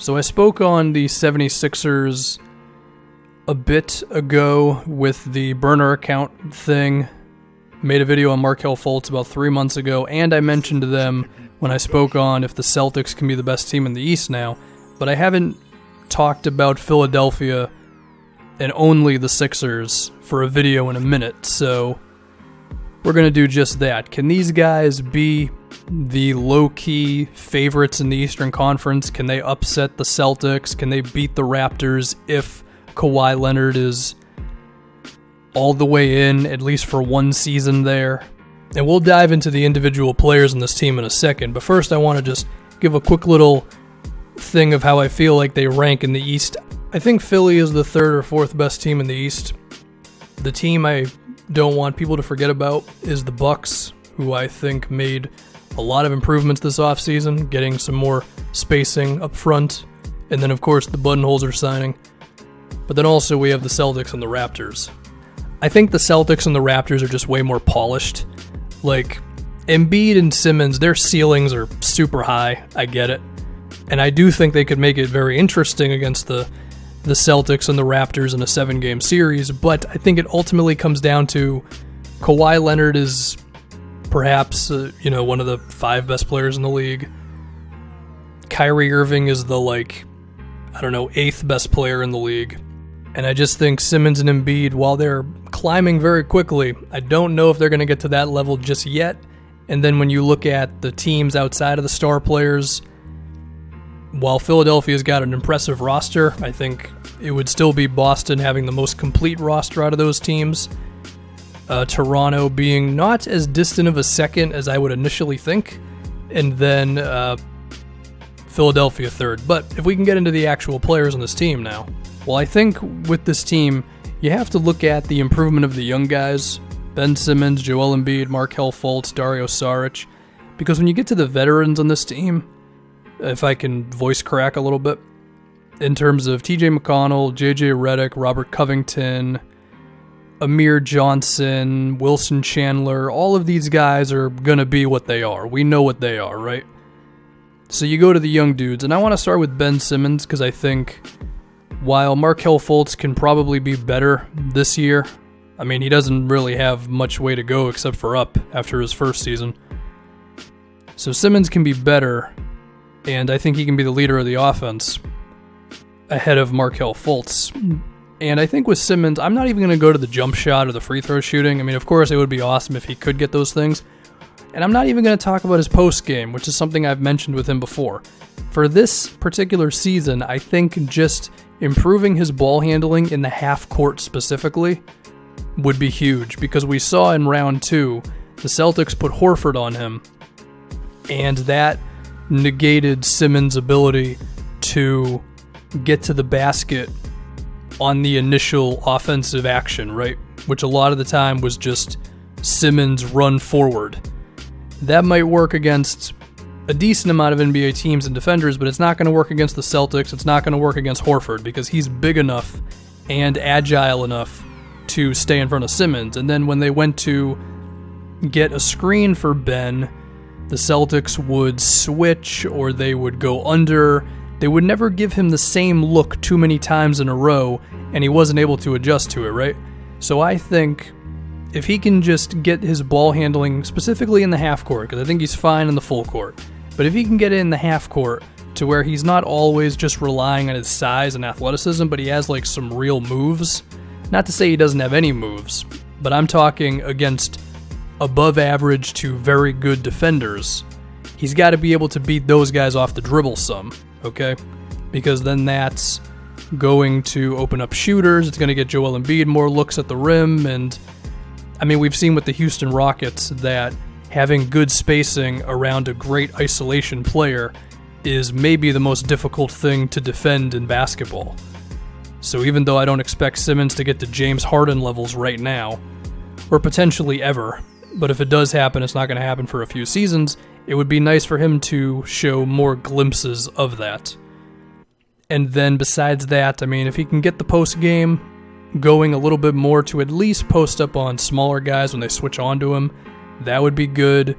So I spoke on the 76ers a bit ago with the burner account thing. Made a video on Markelle Fultz about 3 months ago, and I mentioned them when I spoke on if the Celtics can be the best team in the East now. But I haven't talked about Philadelphia and only the Sixers for a video in a minute, so we're going to do just that. Can these guys be the low-key favorites in the Eastern Conference? Can they upset the Celtics? Can they beat the Raptors if Kawhi Leonard is all the way in, at least for one season there? And we'll dive into the individual players in this team in a second, but first I want to just give a quick little thing of how I feel like they rank in the East. I think Philly is the third or fourth best team in the East. The team I don't want people to forget about is the Bucks, who I think made a lot of improvements this offseason, getting some more spacing up front, and then of course the Budenholzer signing. But then also we have the Celtics and the Raptors. I think the Celtics and the Raptors are just way more polished. Like, Embiid and Simmons, their ceilings are super high, I get it. And I do think they could make it very interesting against the Celtics and the Raptors in a 7-game series, but I think it ultimately comes down to Kawhi Leonard is perhaps one of the 5 best players in the league. Kyrie Irving is the 8th best player in the league. And I just think Simmons and Embiid, while they're climbing very quickly, I don't know if they're going to get to that level just yet. And then when you look at the teams outside of the star players, while Philadelphia's got an impressive roster, I think it would still be Boston having the most complete roster out of those teams. Toronto being not as distant of a second as I would initially think. And then Philadelphia third. But if we can get into the actual players on this team now. Well, I think with this team, you have to look at the improvement of the young guys. Ben Simmons, Joel Embiid, Markelle Fultz, Dario Saric. Because when you get to the veterans on this team, if I can voice crack a little bit, in terms of TJ McConnell, JJ Redick, Robert Covington, Amir Johnson, Wilson Chandler, all of these guys are going to be what they are. We know what they are, right? So you go to the young dudes, and I want to start with Ben Simmons because I think while Markelle Fultz can probably be better this year, I mean, he doesn't really have much way to go except for up after his first season. So Simmons can be better, and I think he can be the leader of the offense ahead of Markelle Fultz. And I think with Simmons, I'm not even going to go to the jump shot or the free throw shooting. I mean, of course, it would be awesome if he could get those things. And I'm not even going to talk about his post game, which is something I've mentioned with him before. For this particular season, I think just improving his ball handling in the half court specifically would be huge, because we saw in round 2, the Celtics put Horford on him, and that negated Simmons' ability to get to the basket on the initial offensive action, right? Which a lot of the time was just Simmons run forward. That might work against a decent amount of NBA teams and defenders, but it's not going to work against the Celtics. It's not going to work against Horford because he's big enough and agile enough to stay in front of Simmons. And then when they went to get a screen for Ben, the Celtics would switch or they would go under. They would never give him the same look too many times in a row, and he wasn't able to adjust to it, right? So I think if he can just get his ball handling, specifically in the half court, because I think he's fine in the full court, but if he can get it in the half court to where he's not always just relying on his size and athleticism, but he has like some real moves. Not to say he doesn't have any moves, but I'm talking against above average to very good defenders. He's got to be able to beat those guys off the dribble some, okay? Because then that's going to open up shooters. It's going to get Joel Embiid more looks at the rim. And I mean, we've seen with the Houston Rockets that having good spacing around a great isolation player is maybe the most difficult thing to defend in basketball. So even though I don't expect Simmons to get to James Harden levels right now, or potentially ever, but if it does happen, it's not going to happen for a few seasons, it would be nice for him to show more glimpses of that. And then besides that, I mean, if he can get the post game going a little bit more to at least post up on smaller guys when they switch onto him, that would be good.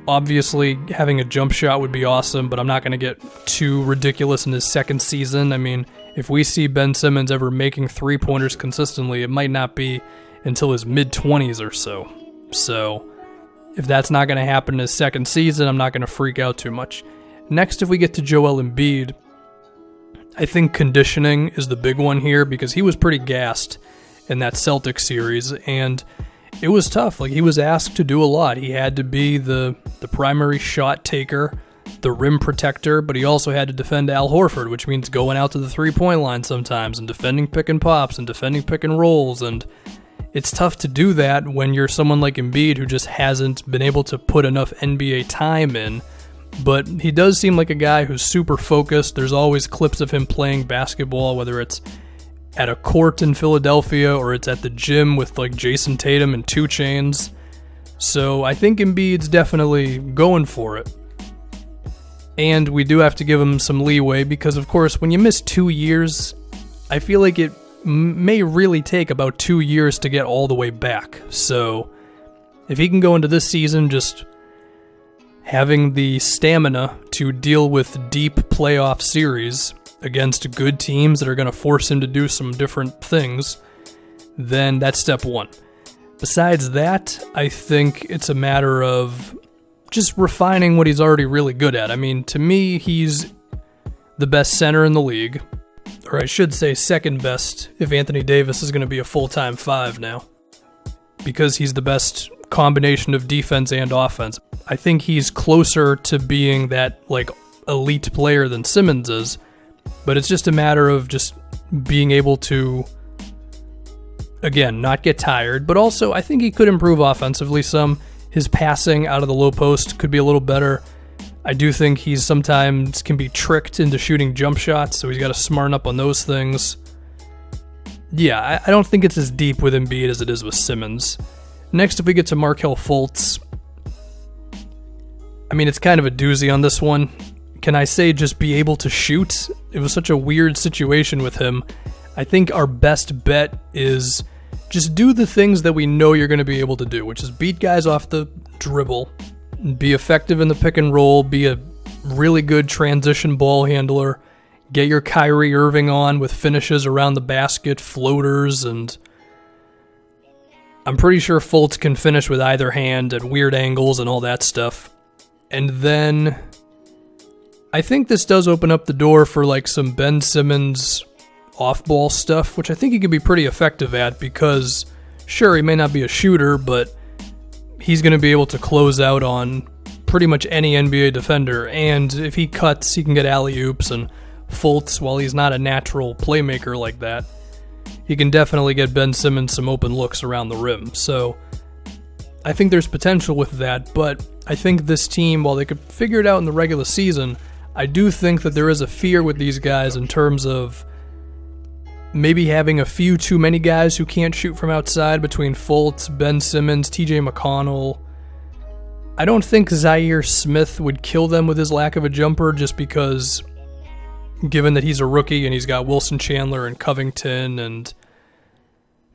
Obviously, having a jump shot would be awesome, but I'm not going to get too ridiculous in his second season. I mean, if we see Ben Simmons ever making three-pointers consistently, it might not be until his mid-20s or so. So, if that's not going to happen in his second season, I'm not going to freak out too much. Next, if we get to Joel Embiid, I think conditioning is the big one here because he was pretty gassed in that Celtics series, and it was tough. Like, he was asked to do a lot. He had to be the primary shot taker, the rim protector, but he also had to defend Al Horford, which means going out to the three-point line sometimes and defending pick and pops and defending pick and rolls, and it's tough to do that when you're someone like Embiid who just hasn't been able to put enough NBA time in. But he does seem like a guy who's super focused. There's always clips of him playing basketball, whether it's at a court in Philadelphia or it's at the gym with like Jason Tatum and 2 Chainz. So I think Embiid's definitely going for it. And we do have to give him some leeway because, of course, when you miss 2 years, I feel like it may really take about 2 years to get all the way back. So if he can go into this season just having the stamina to deal with deep playoff series against good teams that are going to force him to do some different things, then that's step one. Besides that, I think it's a matter of just refining what he's already really good at. I mean, to me, he's the best center in the league, or I should say second best if Anthony Davis is going to be a full-time 5 now, because he's the best combination of defense and offense. I think he's closer to being that like elite player than Simmons is, but it's just a matter of just being able to, again, not get tired, but also I think he could improve offensively some. His passing out of the low post could be a little better. I do think he sometimes can be tricked into shooting jump shots, so he's got to smarten up on those things. Yeah, I don't think it's as deep with Embiid as it is with Simmons. Next, if we get to Markelle Fultz, I mean, it's kind of a doozy on this one. Can I say just be able to shoot? It was such a weird situation with him. I think our best bet is just do the things that we know you're going to be able to do, which is beat guys off the dribble, be effective in the pick and roll, be a really good transition ball handler, get your Kyrie Irving on with finishes around the basket, floaters, and I'm pretty sure Fultz can finish with either hand at weird angles and all that stuff. And then I think this does open up the door for like some Ben Simmons off-ball stuff, which I think he could be pretty effective at because, sure, he may not be a shooter, but he's going to be able to close out on pretty much any NBA defender. And if he cuts, he can get alley-oops, and Fultz, while he's not a natural playmaker like that, he can definitely get Ben Simmons some open looks around the rim. So I think there's potential with that, but I think this team, while they could figure it out in the regular season, I do think that there is a fear with these guys in terms of maybe having a few too many guys who can't shoot from outside between Fultz, Ben Simmons, TJ McConnell. I don't think Zaire Smith would kill them with his lack of a jumper just because, given that he's a rookie and he's got Wilson Chandler and Covington and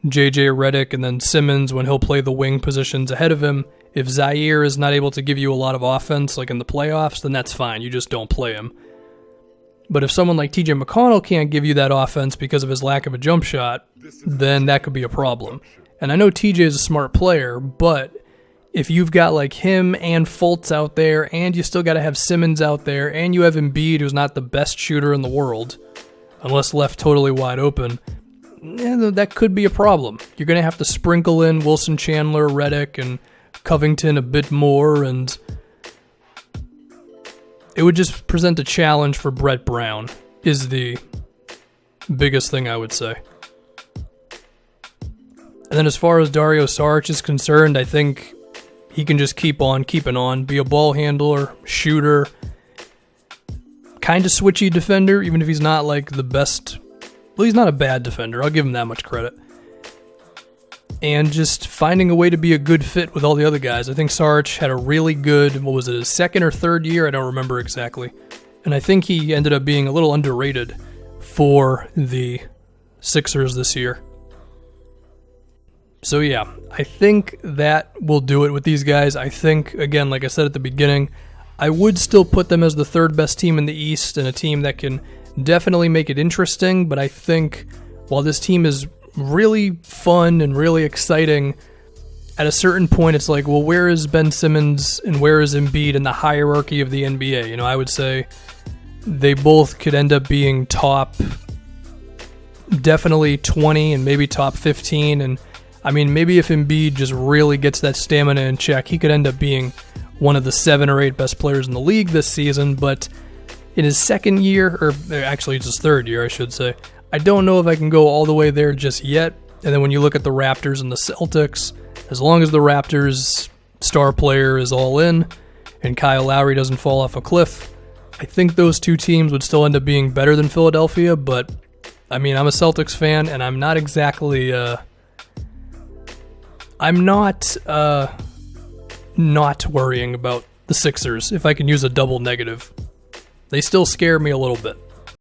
JJ Redick and then Simmons when he'll play the wing positions ahead of him. If Zaire is not able to give you a lot of offense like in the playoffs, then that's fine. You just don't play him. But if someone like TJ McConnell can't give you that offense because of his lack of a jump shot, then that could be a problem. And I know TJ is a smart player, but if you've got like him and Fultz out there, and you still got to have Simmons out there, and you have Embiid, who's not the best shooter in the world, unless left totally wide open, that could be a problem. You're going to have to sprinkle in Wilson Chandler, Redick, and Covington a bit more, and it would just present a challenge for Brett Brown, is the biggest thing I would say. And then as far as Dario Saric is concerned, I think he can just keep on keeping on, be a ball handler, shooter, kind of switchy defender, even if he's not like the best. Well, he's not a bad defender. I'll give him that much credit. And just finding a way to be a good fit with all the other guys. I think Saric had a really good, what was it, his second or third year? I don't remember exactly. And I think he ended up being a little underrated for the Sixers this year. So yeah, I think that will do it with these guys. I think, again, like I said at the beginning, I would still put them as the third best team in the East and a team that can definitely make it interesting, but I think while this team is really fun and really exciting, at a certain point it's like, well, where is Ben Simmons and where is Embiid in the hierarchy of the NBA? You know, I would say they both could end up being top definitely 20 and maybe top 15, and I mean, maybe if Embiid just really gets that stamina in check, he could end up being one of the 7 or 8 best players in the league this season, but in his second year, or actually it's his third year, I should say, I don't know if I can go all the way there just yet. And then when you look at the Raptors and the Celtics, as long as the Raptors' star player is all in and Kyle Lowry doesn't fall off a cliff, I think those two teams would still end up being better than Philadelphia. But, I mean, I'm a Celtics fan, and I'm not exactly... I'm not worrying about the Sixers, if I can use a double negative. They still scare me a little bit.